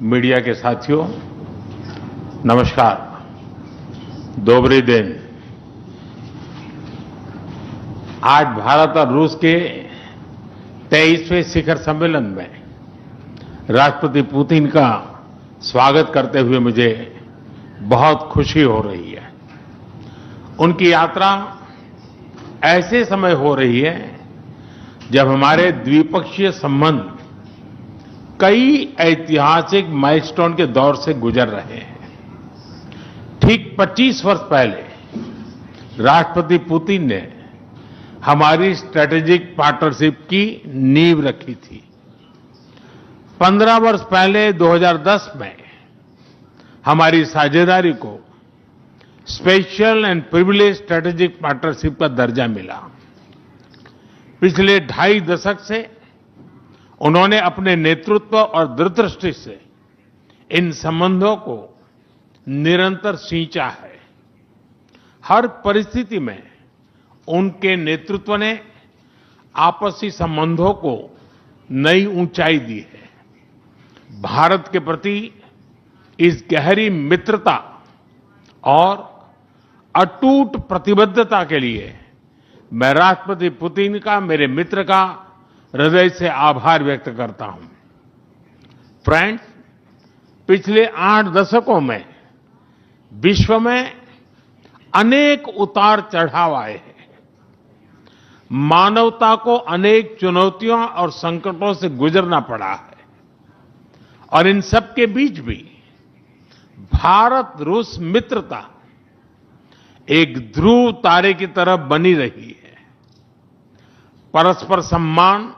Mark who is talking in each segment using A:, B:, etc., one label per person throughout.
A: Media के साथियों, नमस्कार। दोबरे दिन। आज भारत और रूस के 23वें शिखर सम्मेलन में राष्ट्रपति पुतिन का स्वागत करते हुए मुझे बहुत खुशी हो रही है। उनकी यात्रा ऐसे समय हो रही है जब हमारे द्विपक्षीय संबंध कई ऐतिहासिक माइलस्टोन के दौर से गुजर रहे हैं। ठीक 25 वर्ष पहले राष्ट्रपति पुतिन ने हमारी स्ट्रेटेजिक पार्टनरशिप की नींव रखी थी। 15 वर्ष पहले 2010 में हमारी साझेदारी को special and privilege strategic partnership का दर्जा मिला। पिछले 2.5 दशक से उन्होंने अपने नेतृत्व और दूरदृष्टि से इन संबंधों को निरंतर सींचा है। हर परिस्थिति में उनके नेतृत्व ने आपसी संबंधों को नई ऊंचाई दी है। भारत के प्रति इस गहरी मित्रता और अटूट प्रतिबद्धता के लिए मैं राष्ट्रपति पुतिन का, मेरे मित्र का हृदय से आभार व्यक्त करता हूं। फ्रेंड्स, पिछले 8 दशकों में विश्व में अनेक उतार चढ़ाव आए हैं। मानवता को अनेक चुनौतियों और संकटों से गुजरना पड़ा है और इन सब के बीच भी भारत रूस मित्रता एक ध्रुव तारे की तरह बनी रही है। परस्पर सम्मान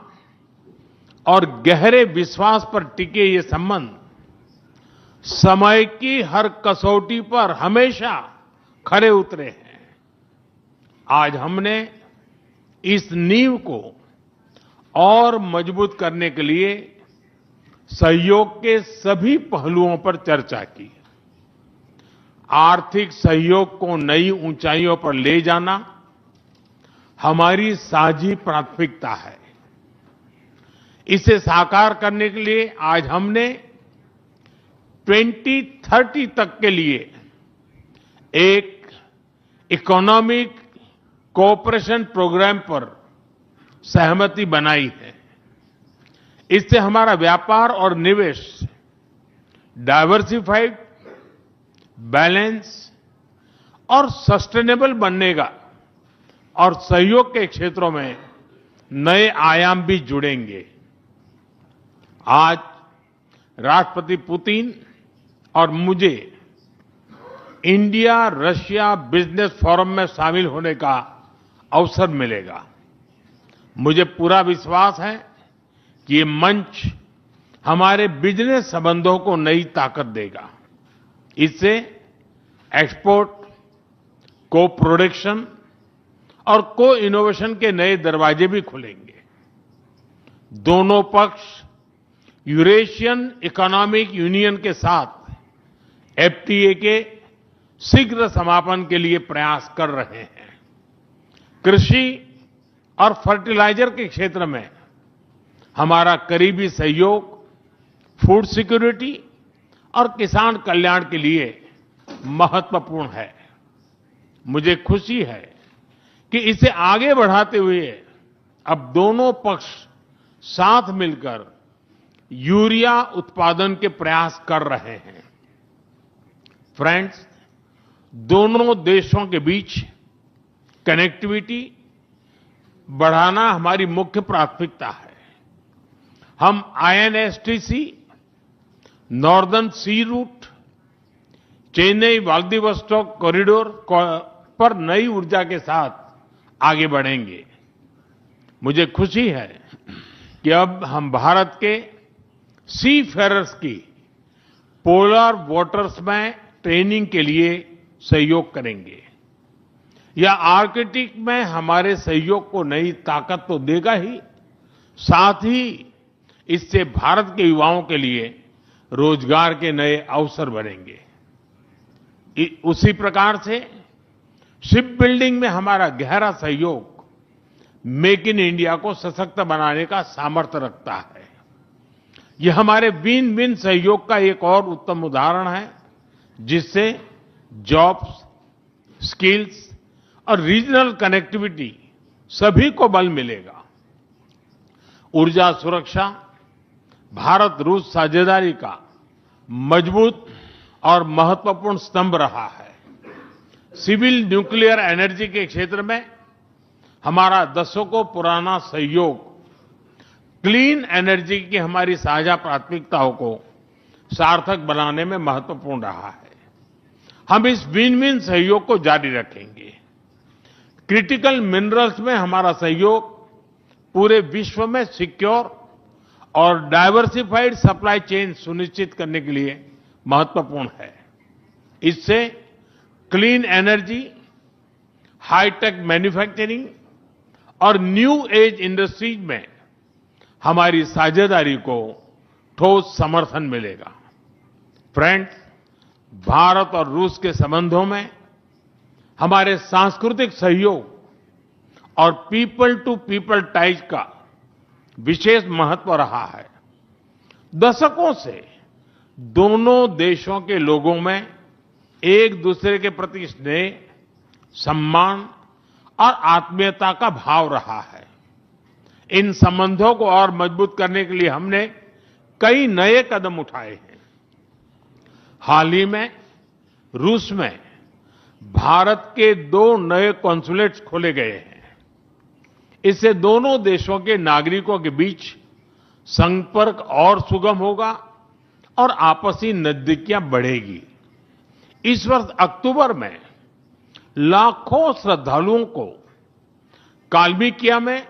A: और गहरे विश्वास पर टिके ये संबंध समय की हर कसौटी पर हमेशा खरे उतरे हैं। आज हमने इस नींव को और मजबूत करने के लिए सहयोग के सभी पहलुओं पर चर्चा की। आर्थिक सहयोग को नई ऊंचाइयों पर ले जाना हमारी साझी प्राथमिकता है। इसे साकार करने के लिए आज हमने 2030 तक के लिए एक इकोनॉमिक कोऑपरेशन प्रोग्राम पर सहमति बनाई है। इससे हमारा व्यापार और निवेश डाइवर्सिफाइड, बैलेंस और सस्टेनेबल बनेगा और सहयोग के क्षेत्रों में नए आयाम भी जुड़ेंगे। आज राष्ट्रपति पुतिन और मुझे इंडिया रशिया बिजनेस फोरम में शामिल होने का अवसर मिलेगा। मुझे पूरा विश्वास है कि ये मंच हमारे बिजनेस संबंधों को नई ताकत देगा। इससे एक्सपोर्ट, को प्रोडक्शन और को इनोवेशन के नए दरवाजे भी खुलेंगे। दोनों पक्ष यूरेशियन इकोनॉमिक यूनियन के साथ एफटीए के शीघ्र समापन के लिए प्रयास कर रहे हैं। कृषि और फर्टिलाइजर के क्षेत्र में हमारा करीबी सहयोग फूड सिक्योरिटी और किसान कल्याण के लिए महत्वपूर्ण है। मुझे खुशी है कि इसे आगे बढ़ाते हुए अब दोनों पक्ष साथ मिलकर यूरिया उत्पादन के प्रयास कर रहे हैं। फ्रेंड्स, दोनों देशों के बीच कनेक्टिविटी बढ़ाना हमारी मुख्य प्राथमिकता है। हम आईएनएसटीसी, नॉर्दर्न सी रूट, चेन्नई व्लादिवोस्टोक कॉरिडोर पर नई ऊर्जा के साथ आगे बढ़ेंगे। मुझे खुशी है कि अब हम भारत के सी फेरर्स की पोलर वाटर्स में ट्रेनिंग के लिए सहयोग करेंगे। यह आर्कटिक में हमारे सहयोग को नई ताकत तो देगा ही, साथ ही इससे भारत के युवाओं के लिए रोजगार के नए अवसर बनेंगे। उसी प्रकार से शिप बिल्डिंग में हमारा गहरा सहयोग मेक इन इंडिया को सशक्त बनाने का सामर्थ्य रखता है। ये हमारे विन विन सहयोग का एक और उत्तम उदाहरण है, जिससे जॉब्स, स्किल्स और रीजनल कनेक्टिविटी सभी को बल मिलेगा। ऊर्जा सुरक्षा भारत रूस साझेदारी का मजबूत और महत्वपूर्ण स्तंभ रहा है। सिविल न्यूक्लियर एनर्जी के क्षेत्र में हमारा दशकों पुराना सहयोग क्लीन एनर्जी की हमारी साझा प्राथमिकताओं को सार्थक बनाने में महत्वपूर्ण रहा है। हम इस विन विन सहयोग को जारी रखेंगे। क्रिटिकल मिनरल्स में हमारा सहयोग पूरे विश्व में सिक्योर और डाइवर्सिफाइड सप्लाई चेन सुनिश्चित करने के लिए महत्वपूर्ण है। इससे क्लीन एनर्जी, हाईटेक मैन्युफैक्चरिंग और न्यू एज इंडस्ट्रीज में हमारी साझेदारी को ठोस समर्थन मिलेगा। फ्रेंड्स, भारत और रूस के संबंधों में हमारे सांस्कृतिक सहयोग और पीपल टू पीपल टाइज का विशेष महत्व रहा है। दशकों से दोनों देशों के लोगों में एक दूसरे के प्रति स्नेह, सम्मान और आत्मीयता का भाव रहा है। इन संबंधों को और मजबूत करने के लिए हमने कई नए कदम उठाए हैं। हाल ही में रूस में भारत के 2 नए कॉन्सुलेट्स खोले गए हैं। इससे दोनों देशों के नागरिकों के बीच संपर्क और सुगम होगा और आपसी नजदीकियां बढ़ेगी। इस वर्ष अक्टूबर में लाखों श्रद्धालुओं को काल्मिकिया में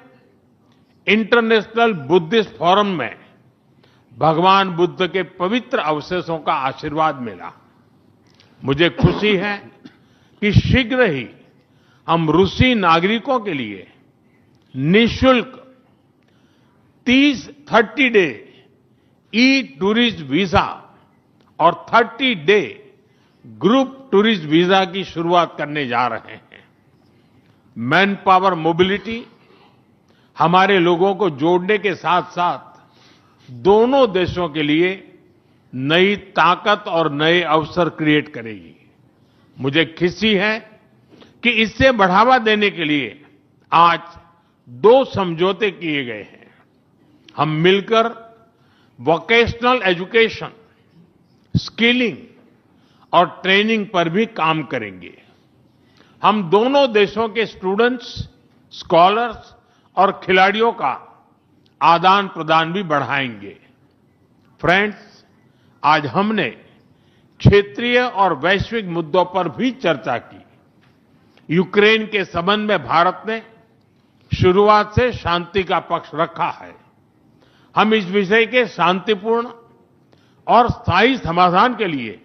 A: इंटरनेशनल बुद्धिस्ट फोरम में भगवान बुद्ध के पवित्र अवशेषों का आशीर्वाद मिला। मुझे खुशी है कि शीघ्र ही हम रूसी नागरिकों के लिए निःशुल्क 30 डे ई टूरिस्ट वीजा और 30 डे ग्रुप टूरिस्ट वीजा की शुरुआत करने जा रहे हैं। मैन पावर मोबिलिटी हमारे लोगों को जोड़ने के साथ साथ दोनों देशों के लिए नई ताकत और नए अवसर क्रिएट करेगी। मुझे खुशी है कि इससे बढ़ावा देने के लिए आज 2 समझौते किए गए हैं। हम मिलकर वोकेशनल एजुकेशन, स्किलिंग और ट्रेनिंग पर भी काम करेंगे। हम दोनों देशों के स्टूडेंट्स, स्कॉलर्स और खिलाड़ियों का आदान प्रदान भी बढ़ाएंगे। फ्रेंड्स, आज हमने क्षेत्रीय और वैश्विक मुद्दों पर भी चर्चा की। यूक्रेन के संबंध में भारत ने शुरुआत से शांति का पक्ष रखा है। हम इस विषय के शांतिपूर्ण और स्थायी समाधान के लिए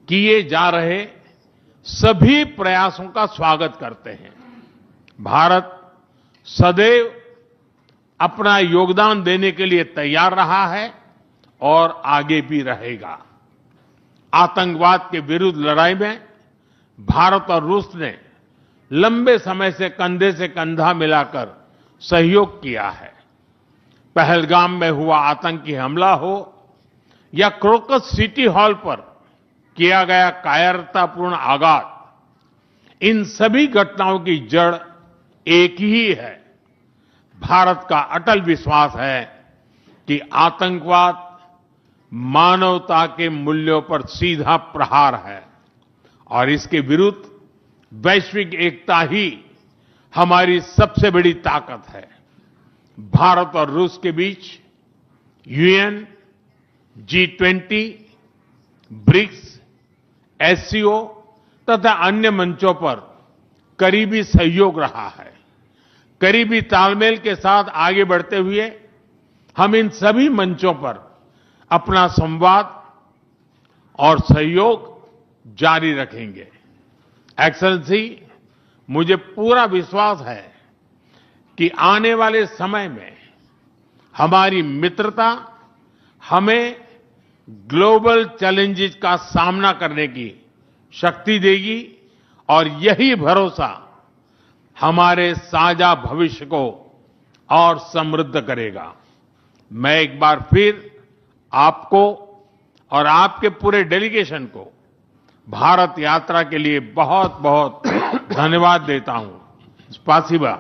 A: किए जा रहे सभी प्रयासों का स्वागत करते हैं। भारत सदैव अपना योगदान देने के लिए तैयार रहा है और आगे भी रहेगा। आतंकवाद के विरुद्ध लड़ाई में भारत और रूस ने लंबे समय से कंधा मिलाकर सहयोग किया है। पहलगाम में हुआ आतंकी हमला हो या क्रोकस सिटी हॉल पर किया गया कायरतापूर्ण आघात, इन सभी घटनाओं की जड़ एक ही है। भारत का अटल विश्वास है कि आतंकवाद मानवता के मूल्यों पर सीधा प्रहार है और इसके विरुद्ध वैश्विक एकता ही हमारी सबसे बड़ी ताकत है। भारत और रूस के बीच यूएन, G20, ब्रिक्स, एससीओ तथा अन्य मंचों पर करीबी सहयोग रहा है। करीबी तालमेल के साथ आगे बढ़ते हुए हम इन सभी मंचों पर अपना संवाद और सहयोग जारी रखेंगे। एक्सेलेंसी, मुझे पूरा विश्वास है कि आने वाले समय में हमारी मित्रता हमें ग्लोबल चैलेंजेस का सामना करने की शक्ति देगी और यही भरोसा हमारे साझा भविष्य को और समृद्ध करेगा। मैं एक बार फिर आपको और आपके पूरे डेलीगेशन को भारत यात्रा के लिए बहुत बहुत धन्यवाद देता हूं। स्पासिबा।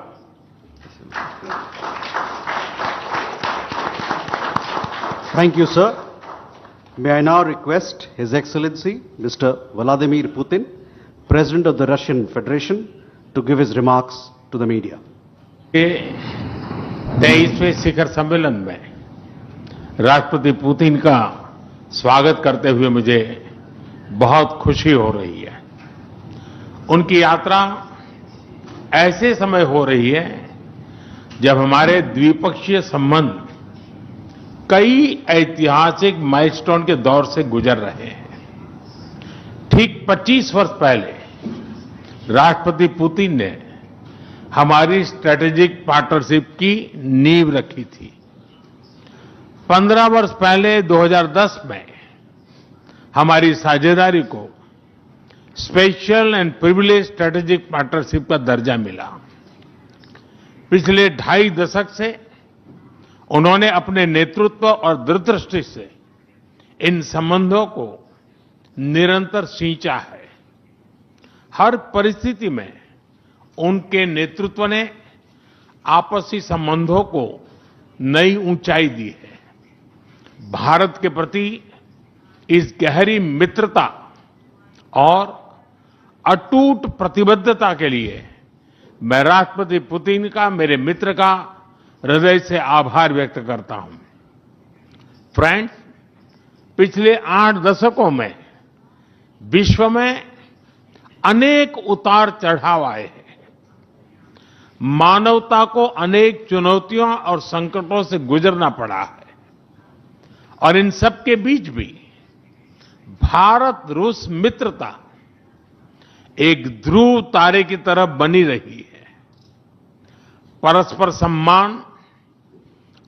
B: Thank you, sir. May I now request His Excellency Mr. Vladimir Putin, President of the Russian Federation, to give his remarks to the media.
A: 23वें शिखर सम्मेलन में राष्ट्रपति पुतिन का स्वागत करते हुए मुझे बहुत खुशी हो रही है। उनकी यात्रा ऐसे समय हो रही है जब हमारे द्विपक्षीय संबंध कई ऐतिहासिक माइलस्टोन के दौर से गुजर रहे हैं। ठीक 25 वर्ष पहले राष्ट्रपति पुतिन ने हमारी स्ट्रेटेजिक पार्टनरशिप की नींव रखी थी। 15 वर्ष पहले 2010 में हमारी साझेदारी को special and privilege strategic partnership का दर्जा मिला। पिछले 2.5 दशक से उन्होंने अपने नेतृत्व और दूरदृष्टि से इन संबंधों को निरंतर सींचा है। हर परिस्थिति में उनके नेतृत्व ने आपसी संबंधों को नई ऊंचाई दी है। भारत के प्रति इस गहरी मित्रता और अटूट प्रतिबद्धता के लिए मैं राष्ट्रपति पुतिन का, मेरे मित्र का हृदय से आभार व्यक्त करता हूं। फ्रेंड्स, पिछले 8 दशकों में विश्व में अनेक उतार चढ़ाव आए हैं। मानवता को अनेक चुनौतियों और संकटों से गुजरना पड़ा है और इन सब के बीच भी भारत रूस मित्रता एक ध्रुव तारे की तरह बनी रही है। परस्पर सम्मान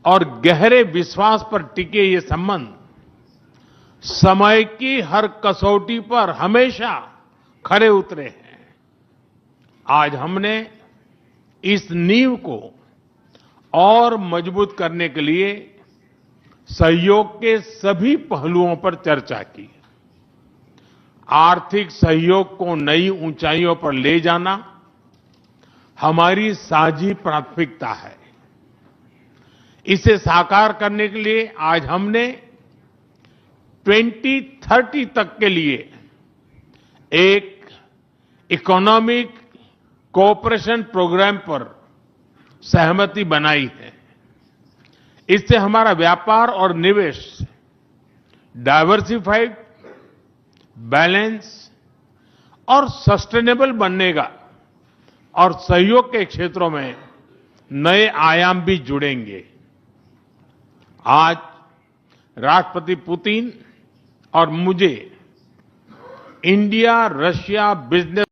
A: और गहरे विश्वास पर टिके ये संबंध समय की हर कसौटी पर हमेशा खरे उतरे हैं। आज हमने इस नींव को और मजबूत करने के लिए सहयोग के सभी पहलुओं पर चर्चा की। आर्थिक सहयोग को नई ऊंचाइयों पर ले जाना हमारी साझी प्राथमिकता है। इसे साकार करने के लिए आज हमने 2030 तक के लिए एक इकोनॉमिक कोऑपरेशन प्रोग्राम पर सहमति बनाई है। इससे हमारा व्यापार और निवेश डाइवर्सिफाइड, बैलेंस और सस्टेनेबल बनेगा और सहयोग के क्षेत्रों में नए आयाम भी जुड़ेंगे। आज राष्ट्रपति पुतिन और मुझे इंडिया रशिया बिजनेस